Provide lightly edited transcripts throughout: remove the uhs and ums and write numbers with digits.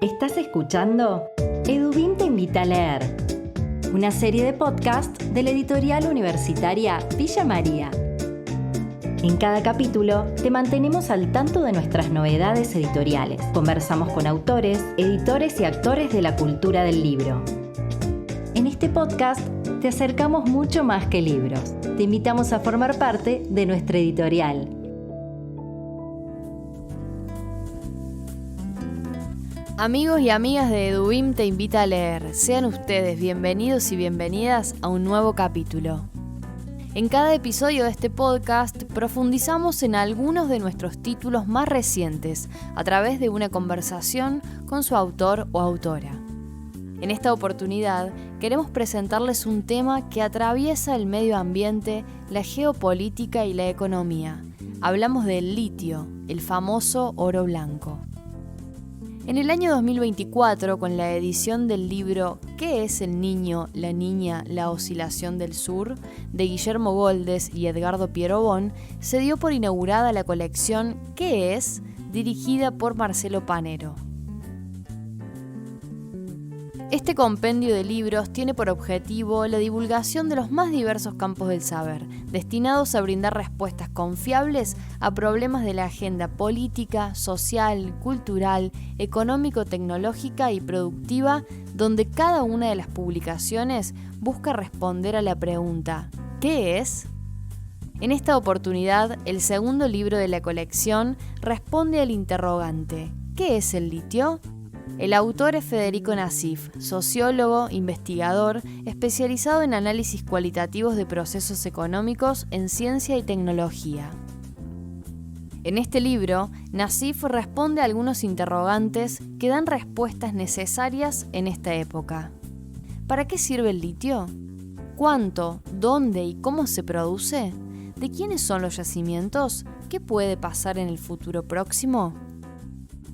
Estás escuchando Edubim te invita a leer, una serie de podcast de la editorial universitaria Villa María. En cada capítulo te mantenemos al tanto de nuestras novedades editoriales. Conversamos con autores, editores y actores de la cultura del libro. En este podcast te acercamos mucho más que libros. Te invitamos a formar parte de nuestra editorial. Amigos y amigas de Edubim te invita a leer. Sean ustedes bienvenidos y bienvenidas a un nuevo capítulo. En cada episodio de este podcast profundizamos en algunos de nuestros títulos más recientes a través de una conversación con su autor o autora. En esta oportunidad queremos presentarles un tema que atraviesa el medio ambiente, la geopolítica y la economía. Hablamos del litio, el famoso oro blanco. En el año 2024, con la edición del libro ¿Qué es el niño, la niña, la oscilación del sur?, de Guillermo Goldes y Edgardo Pierobón, se dio por inaugurada la colección ¿Qué es?, dirigida por Marcelo Panero. Este compendio de libros tiene por objetivo la divulgación de los más diversos campos del saber, destinados a brindar respuestas confiables a problemas de la agenda política, social, cultural, económico-tecnológica y productiva, donde cada una de las publicaciones busca responder a la pregunta ¿qué es? En esta oportunidad, el segundo libro de la colección responde al interrogante ¿qué es el litio? El autor es Federico Nassif, sociólogo, investigador, especializado en análisis cualitativos de procesos económicos en ciencia y tecnología. En este libro, Nassif responde a algunos interrogantes que dan respuestas necesarias en esta época. ¿Para qué sirve el litio? ¿Cuánto, dónde y cómo se produce? ¿De quiénes son los yacimientos? ¿Qué puede pasar en el futuro próximo?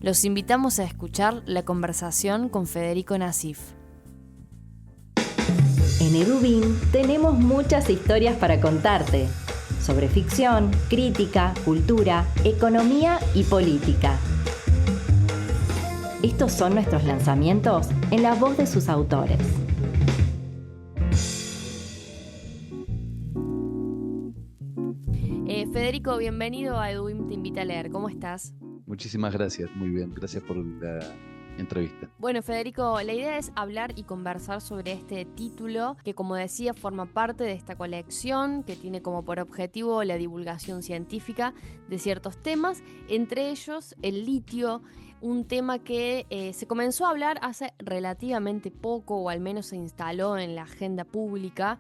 Los invitamos a escuchar la conversación con Federico Nassif. En Edubim tenemos muchas historias para contarte sobre ficción, crítica, cultura, economía y política. Estos son nuestros lanzamientos en la voz de sus autores. Federico, bienvenido a Edubim te invita a leer. ¿Cómo estás? Muchísimas gracias, muy bien, gracias por la entrevista. Bueno, Federico, la idea es hablar y conversar sobre este título que, como decía, forma parte de esta colección que tiene como por objetivo la divulgación científica de ciertos temas, entre ellos el litio, un tema que se comenzó a hablar hace relativamente poco, o al menos se instaló en la agenda pública.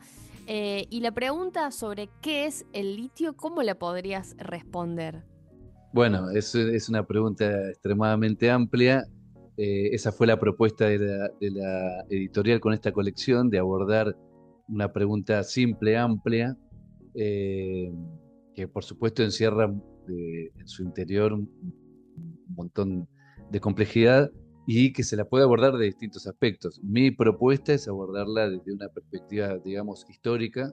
Y la pregunta sobre qué es el litio, ¿cómo la podrías responder? Bueno, es una pregunta extremadamente amplia. Esa fue la propuesta de la editorial con esta colección, de abordar una pregunta simple, amplia, que por supuesto encierra en su interior un montón de complejidad y que se la puede abordar de distintos aspectos. Mi propuesta es abordarla desde una perspectiva, digamos, histórica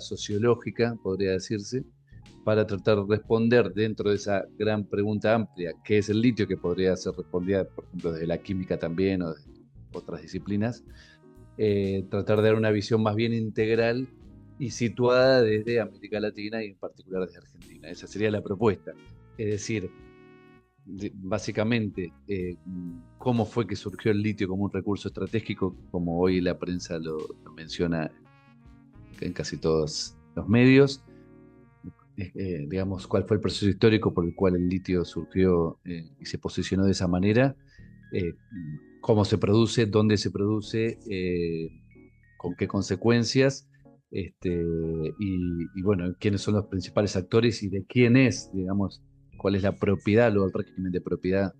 sociológica, podría decirse, para tratar de responder dentro de esa gran pregunta amplia, ¿qué es el litio?, que podría ser respondida, por ejemplo, desde la química también o de otras disciplinas, tratar de dar una visión más bien integral y situada desde América Latina y en particular desde Argentina. Esa sería la propuesta. Es decir, básicamente, cómo fue que surgió el litio como un recurso estratégico, como hoy la prensa lo menciona en casi todos los medios. Digamos, cuál fue el proceso histórico por el cual el litio surgió y se posicionó de esa manera, cómo se produce, dónde se produce, con qué consecuencias, y bueno, quiénes son los principales actores y de quién es, digamos, cuál es la propiedad o el régimen de propiedad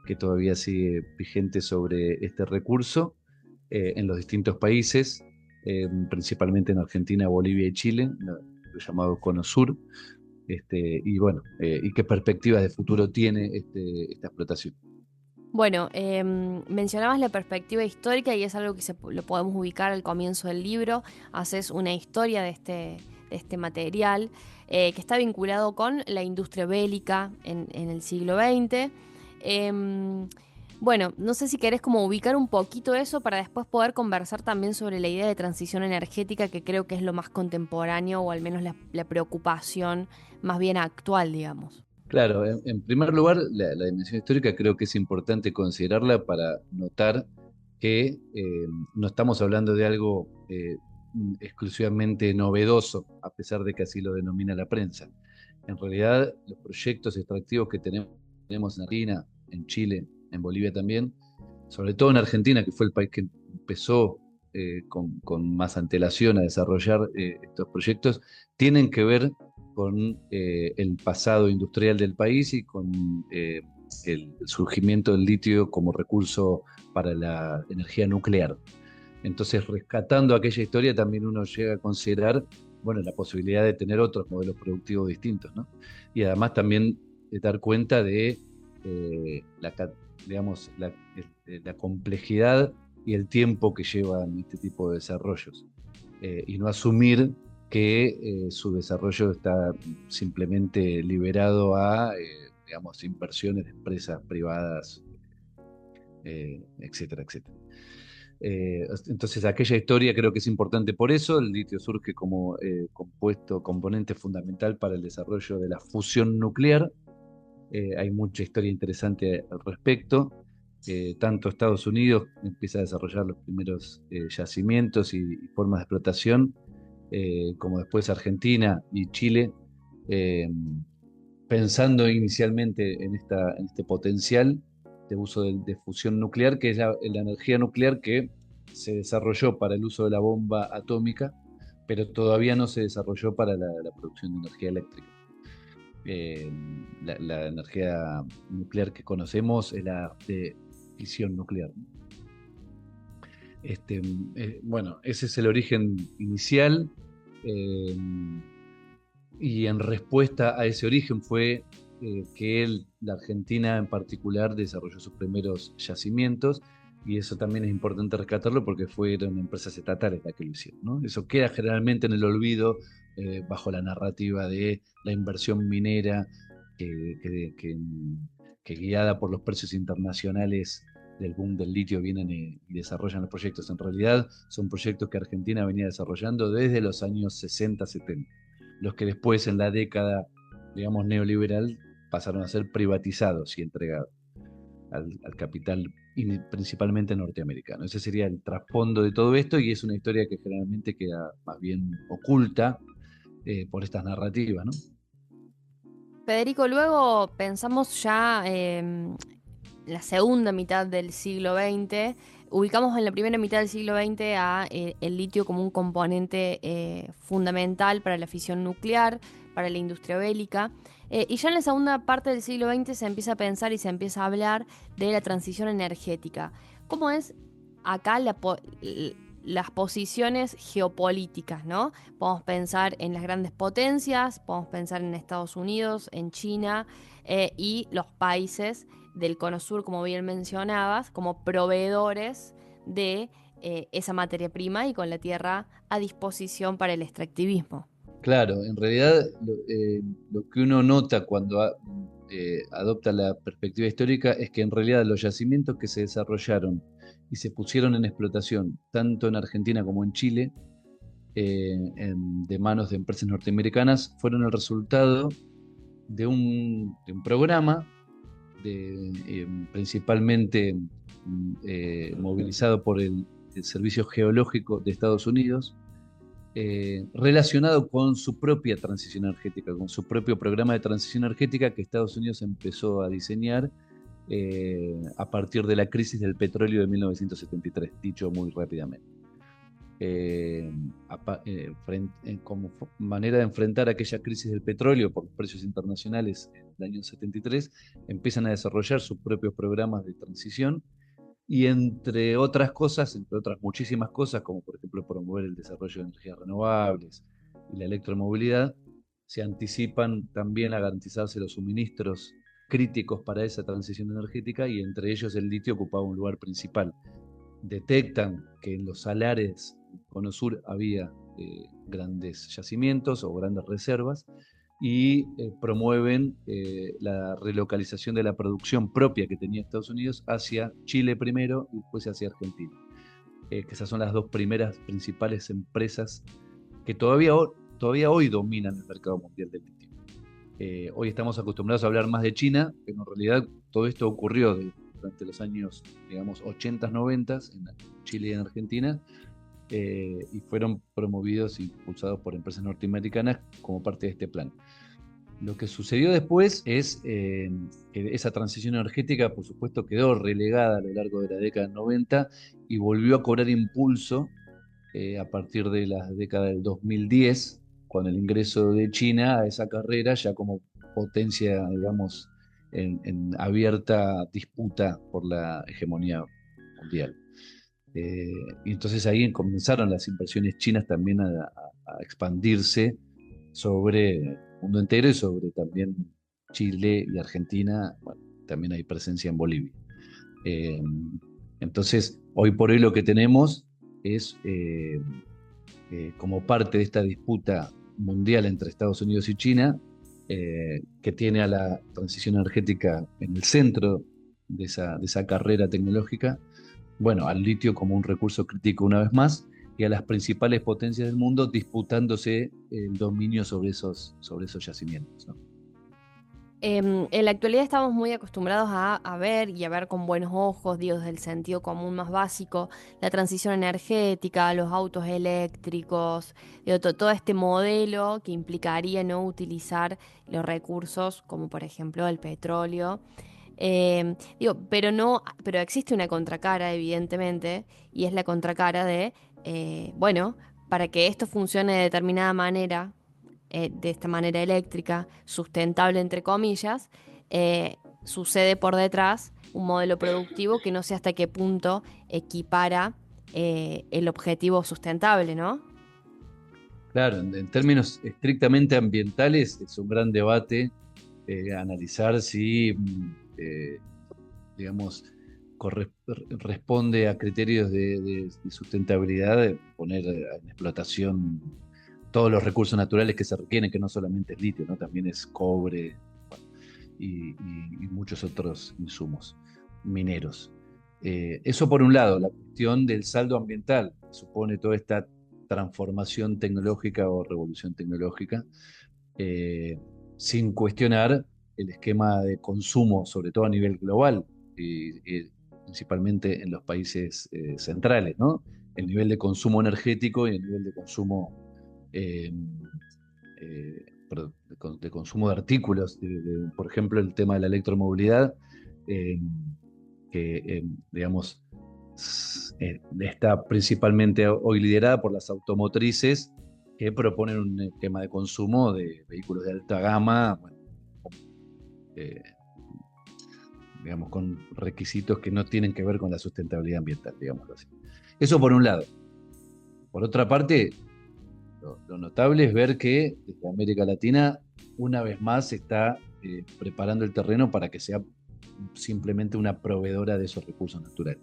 que todavía sigue vigente sobre este recurso en los distintos países, principalmente en Argentina, Bolivia y Chile, lo llamado Cono Sur, y bueno, y qué perspectivas de futuro tiene esta explotación. Bueno, mencionabas la perspectiva histórica y es algo que lo podemos ubicar al comienzo del libro. Haces una historia de este material que está vinculado con la industria bélica en el siglo XX. Bueno, no sé si querés como ubicar un poquito eso para después poder conversar también sobre la idea de transición energética, que creo que es lo más contemporáneo o al menos la preocupación más bien actual, digamos. Claro, en primer lugar, la dimensión histórica creo que es importante considerarla para notar que no estamos hablando de algo exclusivamente novedoso, a pesar de que así lo denomina la prensa. En realidad, los proyectos extractivos que tenemos en Argentina, en Chile, en Bolivia también, sobre todo en Argentina, que fue el país que empezó con más antelación a desarrollar estos proyectos, tienen que ver con el pasado industrial del país y con el surgimiento del litio como recurso para la energía nuclear. Entonces, rescatando aquella historia, también uno llega a considerar, bueno, la posibilidad de tener otros modelos productivos distintos, ¿no? Y además también de dar cuenta de digamos, la complejidad y el tiempo que llevan este tipo de desarrollos. Y no asumir que su desarrollo está simplemente liberado a, digamos, inversiones de empresas privadas, etcétera, etcétera. Entonces, aquella historia creo que es importante por eso. El litio surge como componente fundamental para el desarrollo de la fusión nuclear. Hay mucha historia interesante al respecto. Tanto Estados Unidos empieza a desarrollar los primeros yacimientos y formas de explotación, como después Argentina y Chile, eh, pensando inicialmente en este potencial de uso de fusión nuclear, que es la energía nuclear que se desarrolló para el uso de la bomba atómica, pero todavía no se desarrolló para la producción de energía eléctrica. La energía nuclear que conocemos es la de fisión nuclear. Bueno, ese es el origen inicial, eh, y en respuesta a ese origen fue que la Argentina en particular desarrolló sus primeros yacimientos, y eso también es importante rescatarlo porque fueron empresas estatales las que lo hicieron, ¿no? Eso queda generalmente en el olvido bajo la narrativa de la inversión minera que guiada por los precios internacionales del boom del litio vienen y desarrollan los proyectos. En realidad son proyectos que Argentina venía desarrollando desde los años 60-70, los que después en la década, digamos, neoliberal pasaron a ser privatizados y entregados al capital principalmente norteamericano. Ese sería el trasfondo de todo esto, y es una historia que generalmente queda más bien oculta por estas narrativas, ¿no? Federico, luego pensamos ya la segunda mitad del siglo XX, ubicamos en la primera mitad del siglo XX el litio como un componente fundamental para la fisión nuclear, para la industria bélica. Y ya en la segunda parte del siglo XX se empieza a pensar y se empieza a hablar de la transición energética. ¿Cómo es acá las posiciones geopolíticas, ¿no? Podemos pensar en las grandes potencias, podemos pensar en Estados Unidos, en China y los países del Cono Sur, como bien mencionabas, como proveedores de esa materia prima y con la tierra a disposición para el extractivismo. Claro, en realidad lo que uno nota cuando adopta la perspectiva histórica es que en realidad los yacimientos que se desarrollaron y se pusieron en explotación, tanto en Argentina como en Chile, de manos de empresas norteamericanas, fueron el resultado de un programa principalmente movilizado por el Servicio Geológico de Estados Unidos, relacionado con su propia transición energética, con su propio programa de transición energética que Estados Unidos empezó a diseñar a partir de la crisis del petróleo de 1973, dicho muy rápidamente. Como manera de enfrentar aquella crisis del petróleo por los precios internacionales en el año 73, empiezan a desarrollar sus propios programas de transición, y entre otras cosas, entre otras muchísimas cosas, como por ejemplo promover el desarrollo de energías renovables y la electromovilidad, se anticipan también a garantizarse los suministros críticos para esa transición energética, y entre ellos el litio ocupaba un lugar principal. Detectan que en los salares Cono Sur había grandes yacimientos o grandes reservas, y promueven la relocalización de la producción propia que tenía Estados Unidos hacia Chile primero y después hacia Argentina. Que esas son las dos primeras principales empresas que todavía hoy dominan el mercado mundial del litio. Hoy estamos acostumbrados a hablar más de China, pero en realidad todo esto ocurrió durante los años, digamos, 80s, 90s en Chile y en Argentina, y fueron promovidos e impulsados por empresas norteamericanas como parte de este plan. Lo que sucedió después es que esa transición energética, por supuesto, quedó relegada a lo largo de la década del 90 y volvió a cobrar impulso a partir de la década del 2010, con el ingreso de China a esa carrera ya como potencia, digamos, en abierta disputa por la hegemonía mundial. Y entonces ahí comenzaron las inversiones chinas también a expandirse sobre el mundo entero y sobre también Chile y Argentina. Bueno, también hay presencia en Bolivia. Entonces, hoy por hoy lo que tenemos es, como parte de esta disputa mundial entre Estados Unidos y China, que tiene a la transición energética en el centro de esa carrera tecnológica, bueno, al litio como un recurso crítico una vez más, y a las principales potencias del mundo disputándose el dominio sobre esos yacimientos, ¿no? En la actualidad estamos muy acostumbrados a ver y a ver con buenos ojos, digo, desde el sentido común más básico, la transición energética, los autos eléctricos, digo, todo este modelo que implicaría no utilizar los recursos como por ejemplo el petróleo. Pero existe una contracara, evidentemente, y es la contracara de, bueno, para que esto funcione de determinada manera, de esta manera eléctrica, sustentable entre comillas, sucede por detrás un modelo productivo que no sé hasta qué punto equipara el objetivo sustentable, ¿no? Claro, en términos estrictamente ambientales es un gran debate analizar si, digamos, responde a criterios de sustentabilidad, de poner en explotación todos los recursos naturales que se requieren, que no solamente es litio, ¿no? También es cobre, bueno, y muchos otros insumos mineros. Eso por un lado, la cuestión del saldo ambiental, que supone toda esta transformación tecnológica o revolución tecnológica, sin cuestionar el esquema de consumo, sobre todo a nivel global, y principalmente en los países centrales, ¿no? El nivel de consumo energético y el nivel de consumo, eh, de consumo de artículos, por ejemplo, el tema de la electromovilidad, eh, que, digamos, está principalmente hoy liderada por las automotrices que proponen un esquema de consumo de vehículos de alta gama, bueno, eh, digamos, con requisitos que no tienen que ver con la sustentabilidad ambiental, digamos así. Eso por un lado. Por otra parte, lo notable es ver que desde América Latina, una vez más, se está preparando el terreno para que sea simplemente una proveedora de esos recursos naturales.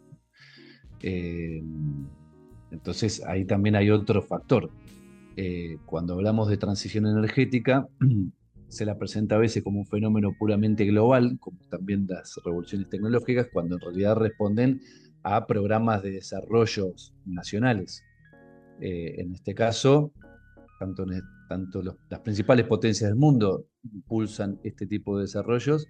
Entonces, ahí también hay otro factor. Cuando hablamos de transición energética, se la presenta a veces como un fenómeno puramente global, como también las revoluciones tecnológicas, cuando en realidad responden a programas de desarrollos nacionales. En este caso, tanto las principales potencias del mundo impulsan este tipo de desarrollos,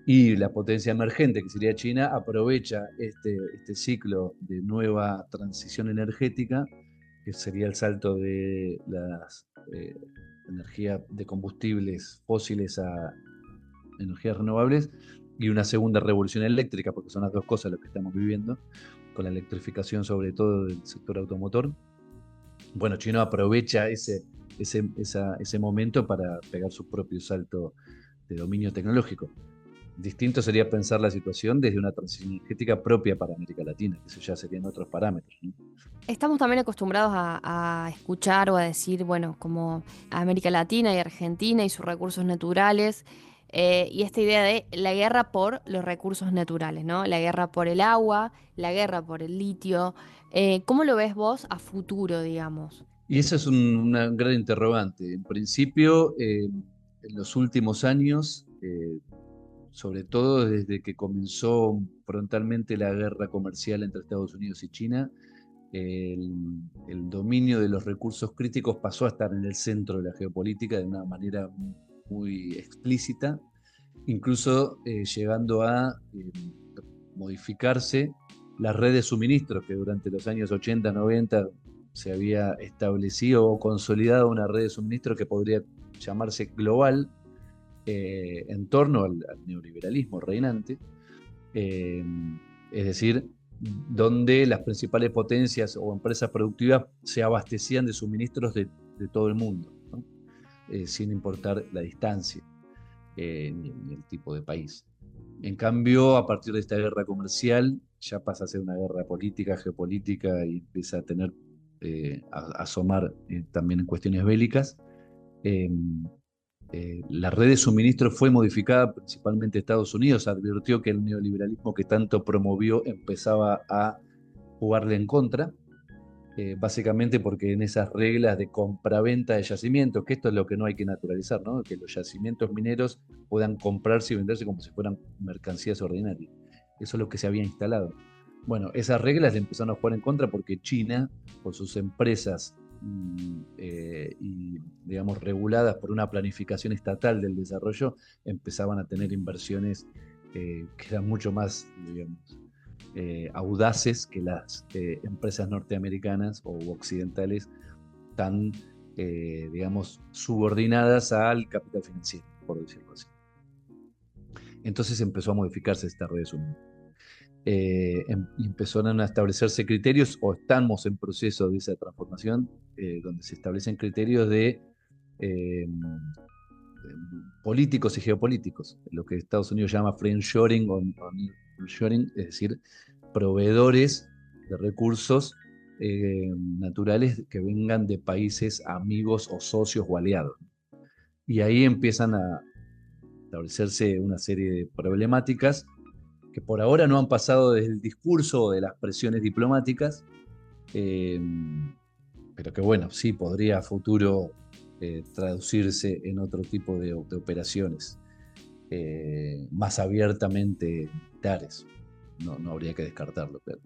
y la potencia emergente, que sería China, aprovecha este ciclo de nueva transición energética, que sería el salto de las energías de combustibles fósiles a energías renovables, y una segunda revolución eléctrica, porque son las dos cosas lo que estamos viviendo, con la electrificación sobre todo del sector automotor. Bueno, China aprovecha ese momento para pegar su propio salto de dominio tecnológico. Distinto sería pensar la situación desde una transición energética propia para América Latina, que eso ya serían otros parámetros, ¿no? Estamos también acostumbrados a escuchar o a decir, bueno, como América Latina y Argentina y sus recursos naturales, y esta idea de la guerra por los recursos naturales, ¿no? La guerra por el agua, la guerra por el litio. ¿Cómo lo ves vos a futuro, digamos? Y eso es una gran interrogante. En principio, en los últimos años, sobre todo desde que comenzó frontalmente la guerra comercial entre Estados Unidos y China, el dominio de los recursos críticos pasó a estar en el centro de la geopolítica de una manera muy explícita, incluso llegando a modificarse las redes de suministros, que durante los años 80, 90 se había establecido o consolidado una red de suministros que podría llamarse global, en torno al neoliberalismo reinante, es decir, donde las principales potencias o empresas productivas se abastecían de suministros de todo el mundo, ¿no? Sin importar la distancia ni el tipo de país. En cambio, a partir de esta guerra comercial, ya pasa a ser una guerra política, geopolítica, y empieza a tener, a asomar también en cuestiones bélicas. La red de suministro fue modificada, principalmente Estados Unidos advirtió que el neoliberalismo que tanto promovió empezaba a jugarle en contra, básicamente porque en esas reglas de compraventa de yacimientos, que esto es lo que no hay que naturalizar, ¿no? Que los yacimientos mineros puedan comprarse y venderse como si fueran mercancías ordinarias. Eso es lo que se había instalado. Bueno, esas reglas le empezaron a jugar en contra porque China, por sus empresas y digamos reguladas por una planificación estatal del desarrollo, empezaban a tener inversiones que eran mucho más, digamos, audaces que las empresas norteamericanas o occidentales tan, digamos, subordinadas al capital financiero, por decirlo así. Entonces empezó a modificarse esta red de suministro. Empezaron a establecerse criterios, o estamos en proceso de esa transformación, donde se establecen criterios de políticos y geopolíticos, lo que Estados Unidos llama friendshoring o nearshoring, es decir, proveedores de recursos naturales que vengan de países amigos o socios o aliados. Y ahí empiezan a establecerse una serie de problemáticas que por ahora no han pasado del discurso o de las presiones diplomáticas, pero que bueno, sí podría a futuro traducirse en otro tipo de operaciones más abiertamente militares. No habría que descartarlo, pero...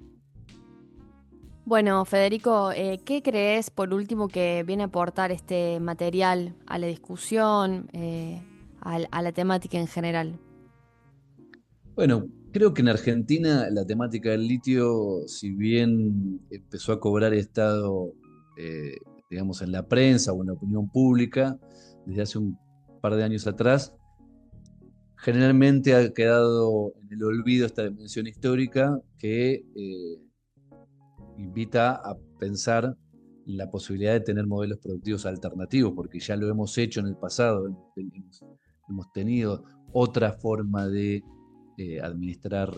Bueno, Federico, ¿qué crees por último que viene a aportar este material a la discusión, a la temática en general? Bueno, creo que en Argentina la temática del litio, si bien empezó a cobrar estado, digamos, en la prensa o en la opinión pública, desde hace un par de años atrás, generalmente ha quedado en el olvido esta dimensión histórica que invita a pensar la posibilidad de tener modelos productivos alternativos, porque ya lo hemos hecho en el pasado, hemos tenido otra forma de administrar,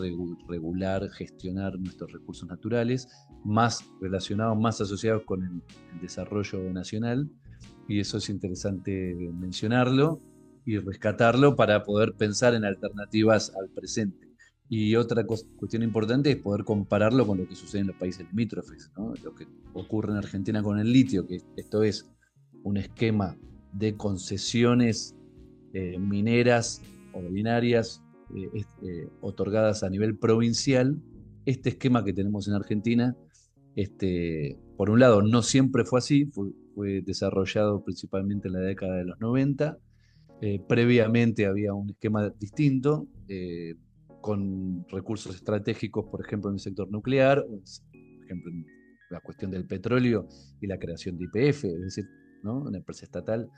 regular, gestionar nuestros recursos naturales, más relacionados, más asociados con el desarrollo nacional, y eso es interesante mencionarlo y rescatarlo para poder pensar en alternativas al presente. Y otra cuestión importante es poder compararlo con lo que sucede en los países limítrofes, ¿no? Lo que ocurre en Argentina con el litio, que esto es un esquema de concesiones mineras ordinarias otorgadas a nivel provincial. Este esquema que tenemos en Argentina, por un lado, no siempre fue así, fue desarrollado principalmente en la década de los 90. Previamente había un esquema distinto, con recursos estratégicos, por ejemplo, en el sector nuclear, o por ejemplo, en la cuestión del petróleo y la creación de YPF, es decir, ¿no? Una empresa estatal,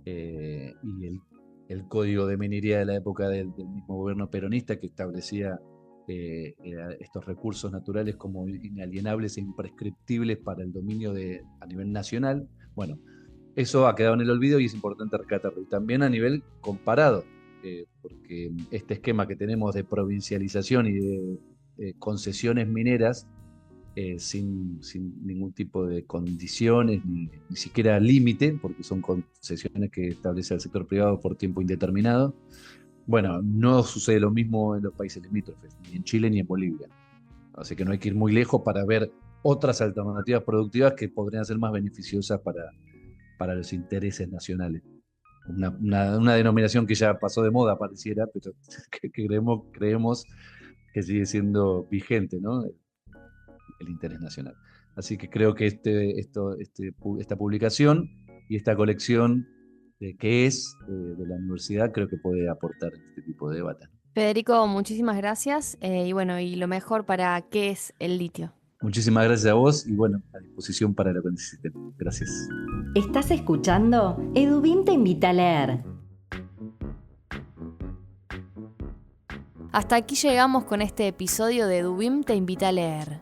y el código de minería de la época del mismo gobierno peronista que establecía estos recursos naturales como inalienables e imprescriptibles para el dominio a nivel nacional. Bueno, eso ha quedado en el olvido y es importante rescatarlo. Y también a nivel comparado, porque este esquema que tenemos de provincialización y de concesiones mineras sin ningún tipo de condiciones, ni siquiera límite, porque son concesiones que establece el sector privado por tiempo indeterminado. Bueno, no sucede lo mismo en los países limítrofes, ni en Chile ni en Bolivia. Así que no hay que ir muy lejos para ver otras alternativas productivas que podrían ser más beneficiosas para los intereses nacionales. una denominación que ya pasó de moda, pareciera, pero que creemos que sigue siendo vigente, ¿no? El interés nacional. Así que creo que esta publicación y esta colección que es de la universidad, creo que puede aportar este tipo de debate. Federico, muchísimas gracias y bueno, y lo mejor para qué es el litio. Muchísimas gracias a vos y bueno, a disposición para lo que necesiten. Gracias. ¿Estás escuchando? Edubim te invita a leer. Hasta aquí llegamos con este episodio de Edubim te invita a leer.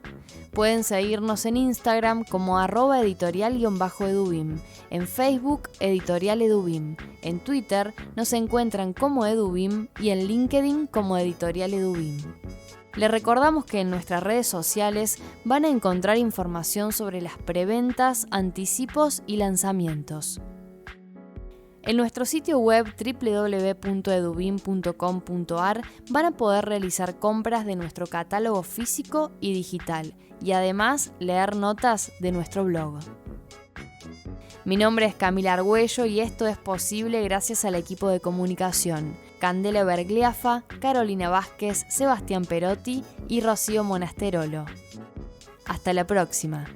Pueden seguirnos en Instagram como @editorial_edubim, en Facebook Editorial Edubim, en Twitter nos encuentran como Edubim y en LinkedIn como Editorial Edubim. Les recordamos que en nuestras redes sociales van a encontrar información sobre las preventas, anticipos y lanzamientos. En nuestro sitio web www.edubim.com.ar van a poder realizar compras de nuestro catálogo físico y digital y además leer notas de nuestro blog. Mi nombre es Camila Argüello y esto es posible gracias al equipo de comunicación: Candela Bergliafa, Carolina Vázquez, Sebastián Perotti y Rocío Monasterolo. Hasta la próxima.